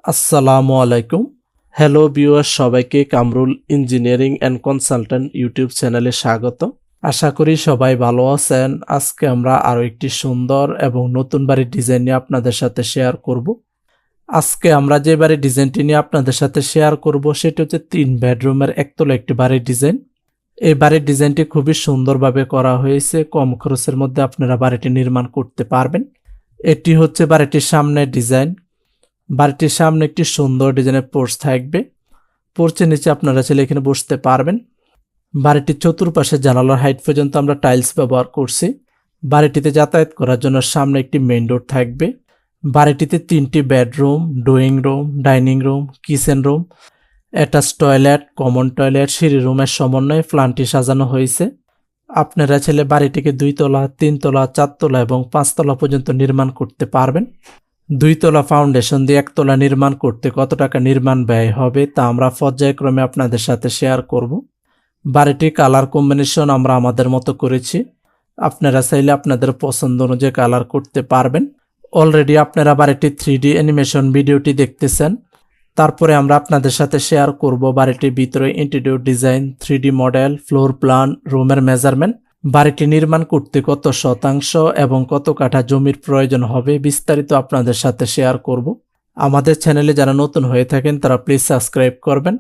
আসসালামু আলাইকুম। Hello viewers, সবাইকে Kamrul engineering and consultant YouTube চ্যানেলে স্বাগত। আশা করি সবাই ভালো আছেন। আজকে আমরা আরও একটি সুন্দর এবং নতুন বাড়ির ডিজাইন নিয়ে আপনাদের সাথে শেয়ার করব। আজকে আমরা যে বাড়ির ডিজাইনটি নিয়ে আপনাদের সাথে শেয়ার করব সেটি হচ্ছে 3 বেডরুমের একতলা একটি বাড়ির ডিজাইন। এই বাড়ির ডিজাইনটি খুবই সুন্দরভাবে করা হয়েছে। কম খরচের মধ্যে আপনারা বাড়িটি নির্মাণ করতে পারবেন। এটি হচ্ছে বাড়িটির সামনের ডিজাইন। বাড়িটির সামনে একটি সুন্দর ডিজাইনের পোর্চ থাকবে। পোর্চের নিচে আপনারা চাইলে এখানে বসতে পারবেন। বাড়িটির চতুর্পাশে জানালার হাইট পর্যন্ত আমরা টাইলস ব্যবহার করছি। বাড়িটিতে যাতায়াত করার জন্য সামনে একটি মেইন ডোর থাকবে। বাড়িটিতে 3টি bedroom, drawing room, dining room, kitchen room, attach toilet, common toilet, সিঁড়ি রুমের সমন্বয়ে প্ল্যানটি সাজানো হয়েছে। আপনারা চাইলে বাড়িটিকে 2 তলা, 3 তলা, 4 তলা এবং 5 তলা পর্যন্ত নির্মাণ করতে পারবেন। 2 তলা ফাউন্ডেশন দিয়ে 1 তলা নির্মাণ করতে কত টাকা নির্মাণ ব্যয় হবে তা আমরা পর্যায়ক্রমে আপনাদের সাথে শেয়ার করব। বাড়িটির কালার কম্বিনেশন আমরা আমাদের মতো করেছি। আপনারা চাইলে আপনাদের পছন্দ অনুযায়ী কালার করতে পারবেন। অলরেডি আপনারা বাড়িটির 3D অ্যানিমেশন ভিডিওটি দেখতেছেন। তারপরে আমরা আপনাদের সাথে শেয়ার করব বাড়িটির ভিতরে interior design, 3D model, floor plan, রুমের মেজারমেন্ট, বাড়িটি নির্মাণ করতে কত শতাংশ এবং কত কাঠা জমির প্রয়োজন হবে বিস্তারিত আপনাদের সাথে শেয়ার করব। আমাদের চ্যানেলে যারা নতুন হয়ে থাকেন তারা প্লিজ সাবস্ক্রাইব করবেন